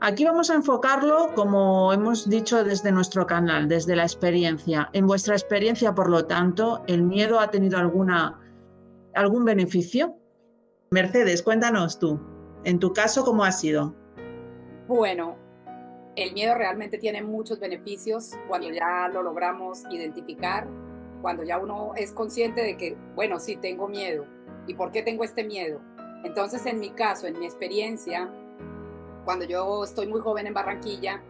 Aquí vamos a enfocarlo, como hemos dicho, desde nuestro canal, desde la experiencia. En vuestra experiencia, por lo tanto, ¿el miedo ha tenido algún beneficio? Mercedes, cuéntanos tú. En tu caso, ¿cómo ha sido? Bueno, el miedo realmente tiene muchos beneficios cuando ya lo logramos identificar, cuando ya uno es consciente de que, bueno, sí tengo miedo. ¿Y por qué tengo este miedo? Entonces, en mi caso, en mi experiencia, cuando yo estoy muy joven en Barranquilla,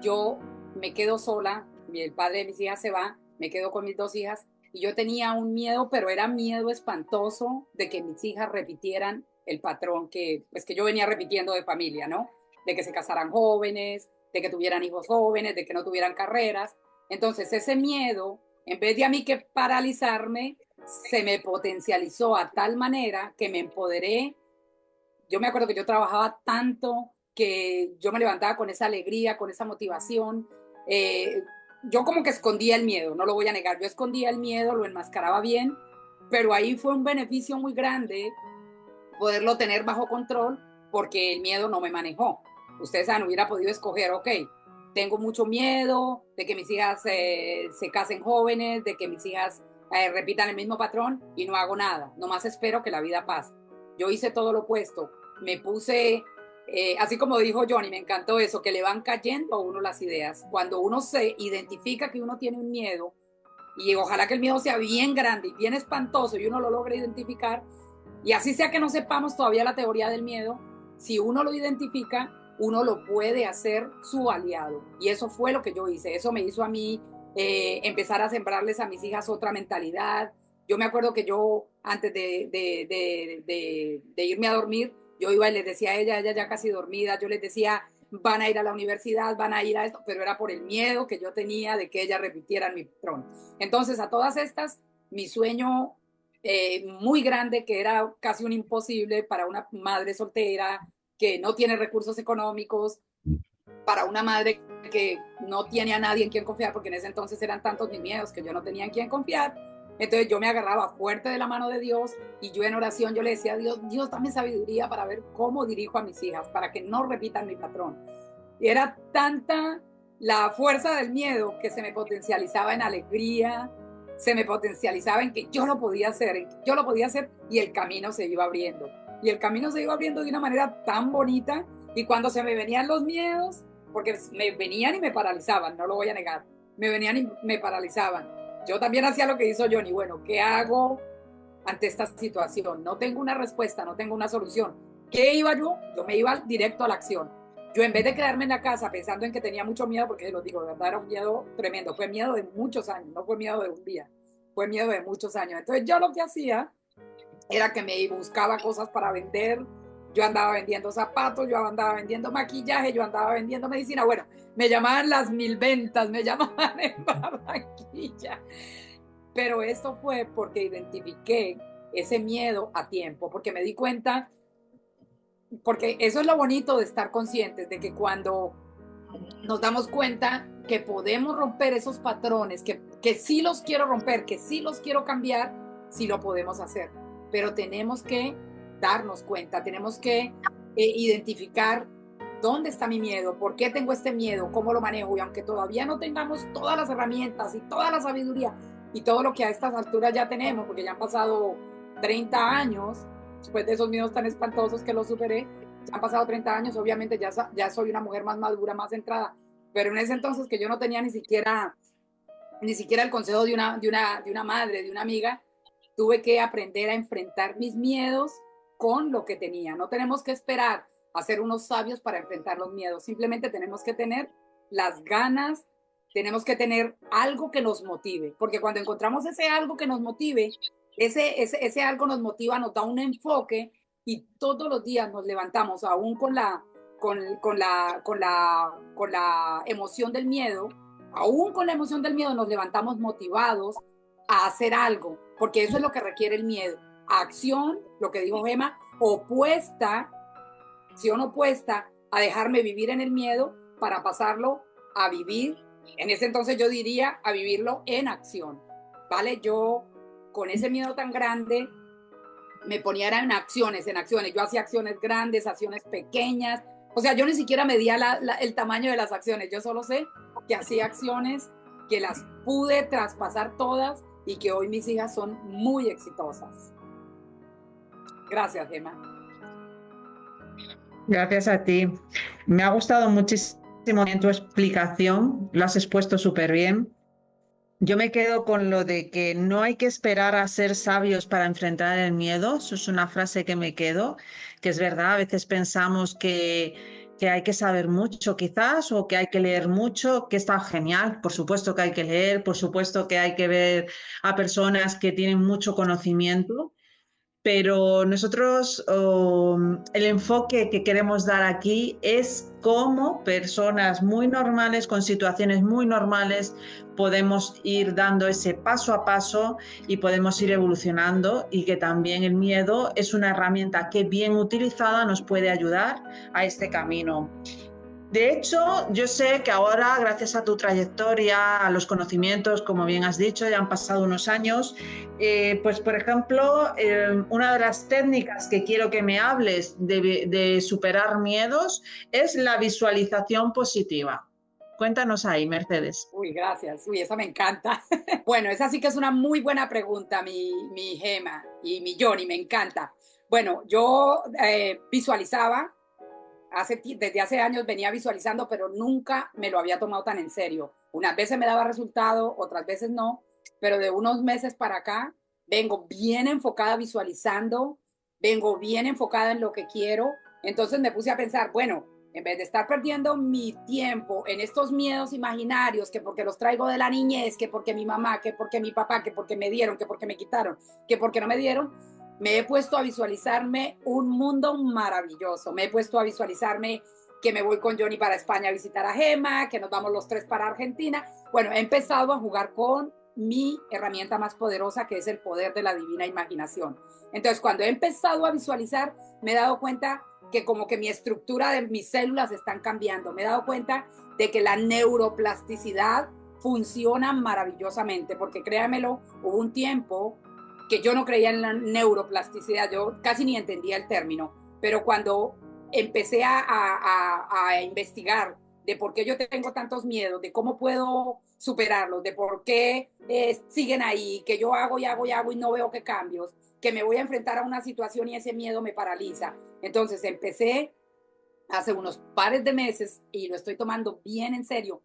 yo me quedo sola, el padre de mis hijas se va, me quedo con mis dos hijas y yo tenía un miedo, pero era miedo espantoso de que mis hijas repitieran el patrón que yo venía repitiendo de familia, ¿no? De que se casaran jóvenes, de que tuvieran hijos jóvenes, de que no tuvieran carreras. Entonces ese miedo, en vez de a mí que paralizarme, se me potencializó a tal manera que me empoderé. Yo me acuerdo que yo trabajaba tanto que yo me levantaba con esa alegría, con esa motivación. Eh, yo como que escondía el miedo, no lo voy a negar, yo escondía el miedo, lo enmascaraba bien, pero ahí fue un beneficio muy grande poderlo tener bajo control porque el miedo no me manejó. Ustedes saben, hubiera podido escoger, ok, tengo mucho miedo de que mis hijas se casen jóvenes, de que mis hijas repitan el mismo patrón y no hago nada, nomás espero que la vida pase. Yo hice todo lo opuesto, me puse, así como dijo Johnny, me encantó eso, que le van cayendo a uno las ideas. Cuando uno se identifica que uno tiene un miedo, y ojalá que el miedo sea bien grande y bien espantoso y uno lo logre identificar, y así sea que no sepamos todavía la teoría del miedo, si uno lo identifica, uno lo puede hacer su aliado. Y eso fue lo que yo hice. Eso me hizo a mí empezar a sembrarles a mis hijas otra mentalidad. Yo me acuerdo que yo, antes de irme a dormir, yo iba y les decía a ella ya casi dormida, yo les decía, van a ir a la universidad, van a ir a esto, pero era por el miedo que yo tenía de que ellas repitieran mi patrón. Entonces, a todas estas, mi sueño muy grande, que era casi un imposible para una madre soltera que no tiene recursos económicos, para una madre que no tiene a nadie en quien confiar, porque en ese entonces eran tantos mis miedos que yo no tenía en quien confiar. Entonces yo me agarraba fuerte de la mano de Dios y yo en oración yo le decía a Dios, Dios dame sabiduría para ver cómo dirijo a mis hijas, para que no repitan mi patrón. Y era tanta la fuerza del miedo que se me potencializaba en alegría, se me potencializaba en que yo lo podía hacer, en que yo lo podía hacer y el camino se iba abriendo. Y el camino se iba abriendo de una manera tan bonita y cuando se me venían los miedos, porque me venían y me paralizaban, no lo voy a negar, me venían y me paralizaban. Yo también hacía lo que hizo Johnny, bueno, ¿qué hago ante esta situación? No tengo una respuesta, no tengo una solución. ¿Qué iba yo? Yo me iba directo a la acción. Yo en vez de quedarme en la casa pensando en que tenía mucho miedo, porque se los digo, de verdad era un miedo tremendo, fue miedo de muchos años, no fue miedo de un día, fue miedo de muchos años. Entonces yo lo que hacía era que me buscaba cosas para vender, yo andaba vendiendo zapatos, yo andaba vendiendo maquillaje, yo andaba vendiendo medicina, bueno, me llamaban las mil ventas, me llamaban en Barranquilla, pero esto fue porque identifiqué ese miedo a tiempo, porque me di cuenta, porque eso es lo bonito de estar conscientes, de que cuando nos damos cuenta que podemos romper esos patrones, que sí los quiero romper, que sí los quiero cambiar, sí lo podemos hacer. Pero tenemos que darnos cuenta, tenemos que identificar dónde está mi miedo, por qué tengo este miedo, cómo lo manejo. Y aunque todavía no tengamos todas las herramientas y toda la sabiduría y todo lo que a estas alturas ya tenemos, porque ya han pasado 30 años, después de esos miedos tan espantosos que los superé, han pasado 30 años, obviamente ya soy una mujer más madura, más centrada, pero en ese entonces que yo no tenía ni siquiera el consejo de una madre, de una amiga, tuve que aprender a enfrentar mis miedos con lo que tenía. No tenemos que esperar a ser unos sabios para enfrentar los miedos, simplemente tenemos que tener las ganas, tenemos que tener algo que nos motive, porque cuando encontramos ese algo que nos motive, ese algo nos motiva, nos da un enfoque y todos los días nos levantamos aún con la emoción del miedo, aún con la emoción del miedo nos levantamos motivados a hacer algo, porque eso es lo que requiere el miedo. Acción, lo que dijo Gemma, opuesta, acción opuesta a dejarme vivir en el miedo para pasarlo a vivir, en ese entonces yo diría a vivirlo en acción, ¿vale? Yo con ese miedo tan grande me ponía en acciones, yo hacía acciones grandes, acciones pequeñas, O sea, yo ni siquiera medía el tamaño de las acciones, yo solo sé que hacía acciones, que las pude traspasar todas y que hoy mis hijas son muy exitosas. Gracias, Gemma. Gracias a ti. Me ha gustado muchísimo tu explicación, lo has expuesto súper bien. Yo me quedo con lo de que no hay que esperar a ser sabios para enfrentar el miedo. Eso es una frase que me quedo, que es verdad, a veces pensamos que hay que saber mucho quizás o que hay que leer mucho, que está genial. Por supuesto que hay que leer, por supuesto que hay que ver a personas que tienen mucho conocimiento, pero nosotros el enfoque que queremos dar aquí es cómo personas muy normales, con situaciones muy normales, podemos ir dando ese paso a paso y podemos ir evolucionando, y que también el miedo es una herramienta que bien utilizada nos puede ayudar a este camino. De hecho, yo sé que ahora, gracias a tu trayectoria, a los conocimientos, como bien has dicho, ya han pasado unos años, pues por ejemplo, una de las técnicas que quiero que me hables de superar miedos es la visualización positiva. Cuéntanos ahí, Mercedes. Uy, gracias. Uy, esa me encanta. Bueno, esa sí que es una muy buena pregunta, mi Gema y mi Johnny, me encanta. Bueno, yo visualizaba, desde hace años venía visualizando, pero nunca me lo había tomado tan en serio. Unas veces me daba resultado, otras veces no, pero de unos meses para acá vengo bien enfocada visualizando, vengo bien enfocada en lo que quiero. Entonces me puse a pensar, bueno, en vez de estar perdiendo mi tiempo en estos miedos imaginarios, que porque los traigo de la niñez, que porque mi mamá, que porque mi papá, que porque me dieron, que porque me quitaron, que porque no me dieron, me he puesto a visualizarme un mundo maravilloso. Me he puesto a visualizarme que me voy con Johnny para España a visitar a Gema, que nos vamos los tres para Argentina. Bueno, he empezado a jugar con mi herramienta más poderosa, que es el poder de la divina imaginación. Entonces, cuando he empezado a visualizar, me he dado cuenta que como que mi estructura de mis células están cambiando. Me he dado cuenta de que la neuroplasticidad funciona maravillosamente, porque créanmelo, hubo un tiempo que yo no creía en la neuroplasticidad, yo casi ni entendía el término, pero cuando empecé a investigar de por qué yo tengo tantos miedos, de cómo puedo superarlos, de por qué siguen ahí, que yo hago y hago y hago y no veo qué cambios, que me voy a enfrentar a una situación y ese miedo me paraliza. Entonces empecé hace unos pares de meses y lo estoy tomando bien en serio,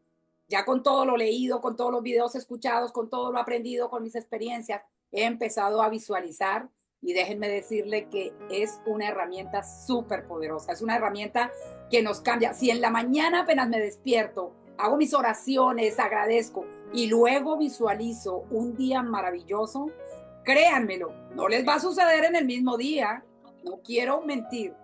ya con todo lo leído, con todos los videos escuchados, con todo lo aprendido, con mis experiencias, he empezado a visualizar y déjenme decirle que es una herramienta súper poderosa, es una herramienta que nos cambia. Si en la mañana apenas me despierto, hago mis oraciones, agradezco y luego visualizo un día maravilloso, créanmelo, no les va a suceder en el mismo día, no quiero mentir,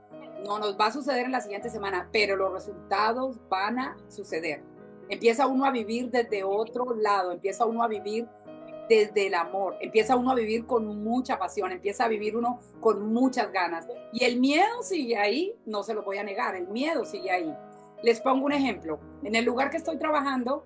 no nos va a suceder en la siguiente semana, pero los resultados van a suceder. Empieza uno a vivir desde otro lado, empieza uno a vivir desde el amor, empieza uno a vivir con mucha pasión, empieza a vivir uno con muchas ganas. Y el miedo sigue ahí, no se lo voy a negar, el miedo sigue ahí. Les pongo un ejemplo. En el lugar que estoy trabajando,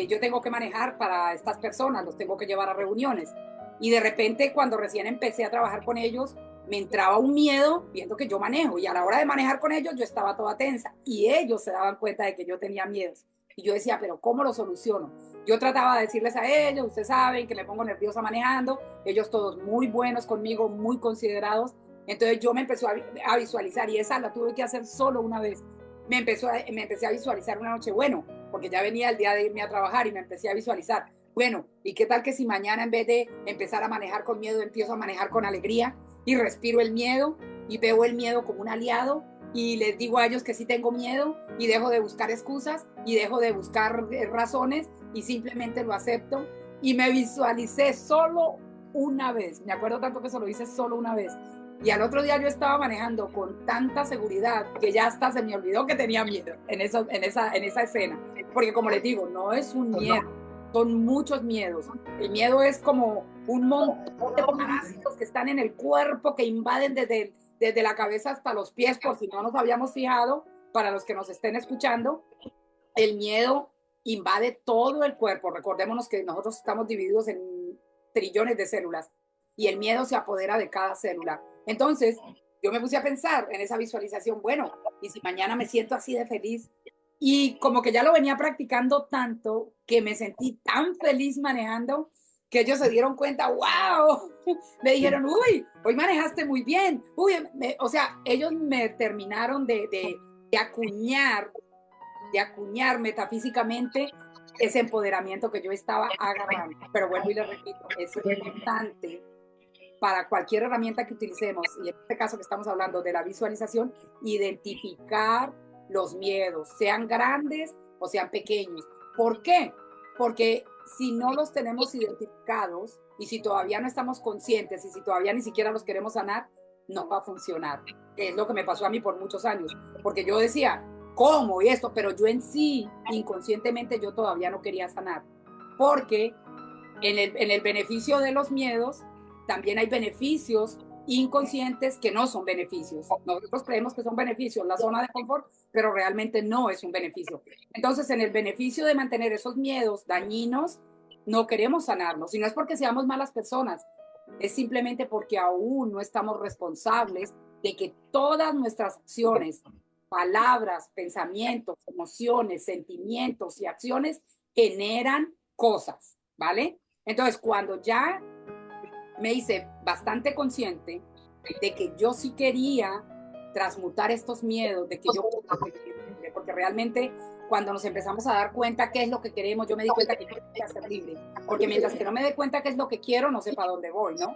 yo tengo que manejar para estas personas, los tengo que llevar a reuniones. Y de repente, cuando recién empecé a trabajar con ellos, me entraba un miedo viendo que yo manejo. Y a la hora de manejar con ellos, yo estaba toda tensa. Y ellos se daban cuenta de que yo tenía miedos. Y yo decía, pero ¿cómo lo soluciono? Yo trataba de decirles a ellos, ustedes saben que me pongo nerviosa manejando, ellos todos muy buenos conmigo, muy considerados. Entonces yo me empecé a visualizar y esa la tuve que hacer solo una vez. Me empecé a visualizar una noche, bueno, porque ya venía el día de irme a trabajar y me empecé a visualizar, bueno, ¿y qué tal que si mañana en vez de empezar a manejar con miedo, empiezo a manejar con alegría y respiro el miedo y veo el miedo como un aliado y les digo a ellos que sí tengo miedo y dejo de buscar excusas y dejo de buscar razones y simplemente lo acepto? Y me visualicé solo una vez, me acuerdo tanto que se lo hice solo una vez. Y al otro día yo estaba manejando con tanta seguridad que ya hasta se me olvidó que tenía miedo en esa escena. Porque como les digo, no es un miedo, son muchos miedos. El miedo es como un montón de parásitos que están en el cuerpo, que invaden desde la cabeza hasta los pies, por si no nos habíamos fijado, para los que nos estén escuchando. El miedo invade todo el cuerpo. Recordémonos que nosotros estamos divididos en trillones de células y el miedo se apodera de cada célula. Entonces, yo me puse a pensar en esa visualización, bueno, y si mañana me siento así de feliz, y como que ya lo venía practicando tanto que me sentí tan feliz manejando que ellos se dieron cuenta, wow, me dijeron, uy, hoy manejaste muy bien, uy, o sea, ellos me terminaron de acuñar metafísicamente ese empoderamiento que yo estaba agarrando. Pero vuelvo y le repito, es importante para cualquier herramienta que utilicemos, y en este caso que estamos hablando de la visualización, identificar los miedos, sean grandes o sean pequeños. ¿Por qué? Porque si no los tenemos identificados y si todavía no estamos conscientes y si todavía ni siquiera los queremos sanar, no va a funcionar. Es lo que me pasó a mí por muchos años, porque yo decía, ¿cómo? Y esto, pero yo en sí, inconscientemente, yo todavía no quería sanar, porque en el beneficio de los miedos, también hay beneficios inconscientes que no son beneficios. Nosotros creemos que son beneficios, la zona de confort, pero realmente no es un beneficio. Entonces, en el beneficio de mantener esos miedos dañinos, no queremos sanarnos. Y no es porque seamos malas personas, es simplemente porque aún no estamos responsables de que todas nuestras acciones, palabras, pensamientos, emociones, sentimientos y acciones generan cosas, ¿vale? Entonces, cuando ya me hice bastante consciente de que yo sí quería transmutar estos miedos, de que yo, porque realmente cuando nos empezamos a dar cuenta qué es lo que queremos, yo me di cuenta que yo quería ser libre, porque mientras que no me dé cuenta qué es lo que quiero, no sé para dónde voy, ¿no?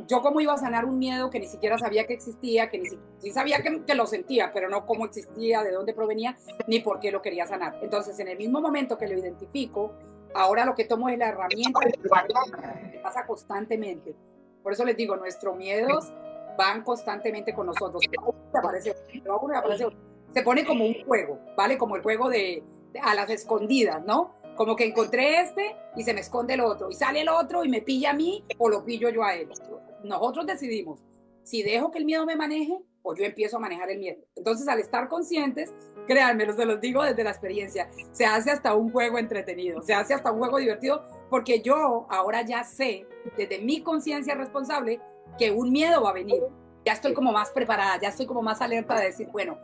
Yo cómo iba a sanar un miedo que ni siquiera sabía que existía, que ni sí sabía que lo sentía, pero no cómo existía, de dónde provenía, ni por qué lo quería sanar. Entonces, en el mismo momento que lo identifico, ahora lo que tomo es la herramienta que pasa constantemente. Por eso les digo, nuestros miedos van constantemente con nosotros. Se pone como un juego, ¿vale? Como el juego de a las escondidas, ¿no? Como que encontré este y se me esconde el otro, y sale el otro y me pilla a mí o lo pillo yo a él. Nosotros decidimos si dejo que el miedo me maneje o yo empiezo a manejar el miedo. Entonces, al estar conscientes, créanme, se los digo desde la experiencia, se hace hasta un juego entretenido, se hace hasta un juego divertido, porque yo ahora ya sé, desde mi conciencia responsable, que un miedo va a venir. Ya estoy como más preparada, ya estoy como más alerta de decir, bueno,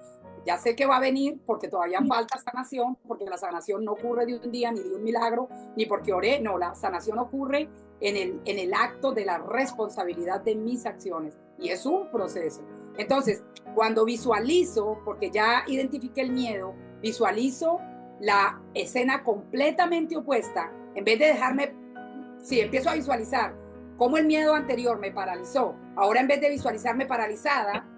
ya sé que va a venir porque todavía falta sanación, porque la sanación no ocurre de un día, ni de un milagro, ni porque oré, no, la sanación ocurre en el acto de la responsabilidad de mis acciones, y es un proceso. Entonces, cuando visualizo, porque ya identifiqué el miedo, visualizo la escena completamente opuesta, en vez de dejarme, si empiezo a visualizar cómo el miedo anterior me paralizó, ahora en vez de visualizarme paralizada,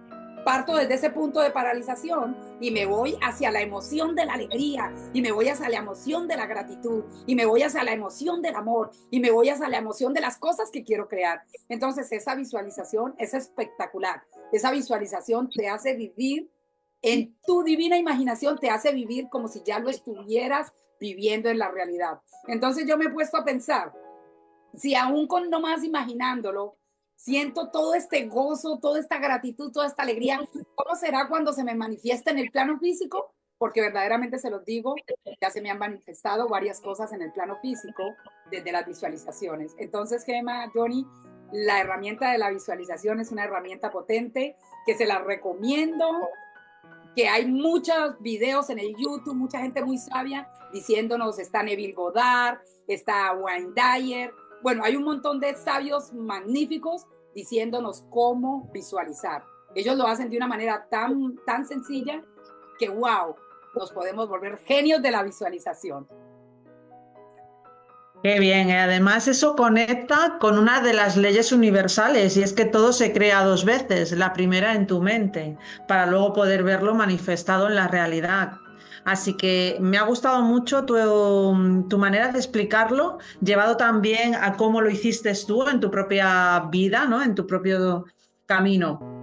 parto desde ese punto de paralización y me voy hacia la emoción de la alegría, y me voy hacia la emoción de la gratitud, y me voy hacia la emoción del amor, y me voy hacia la emoción de las cosas que quiero crear. Entonces, esa visualización es espectacular. Esa visualización te hace vivir en tu divina imaginación, te hace vivir como si ya lo estuvieras viviendo en la realidad. Entonces, yo me he puesto a pensar, si aún con nomás imaginándolo, siento todo este gozo, toda esta gratitud, toda esta alegría, ¿cómo será cuando se me manifiesta en el plano físico? Porque verdaderamente se los digo, ya se me han manifestado varias cosas en el plano físico desde las visualizaciones. Entonces, Gemma, Johnny, la herramienta de la visualización es una herramienta potente que se la recomiendo, que hay muchos videos en el YouTube, mucha gente muy sabia diciéndonos, está Neville Goddard, está Wayne Dyer, bueno, hay un montón de sabios magníficos diciéndonos cómo visualizar. Ellos lo hacen de una manera tan sencilla que, wow, nos podemos volver genios de la visualización. Qué bien, además eso conecta con una de las leyes universales, y es que todo se crea dos veces, la primera en tu mente, para luego poder verlo manifestado en la realidad. Así que me ha gustado mucho tu manera de explicarlo, llevado también a cómo lo hiciste tú en tu propia vida, ¿no? En tu propio camino.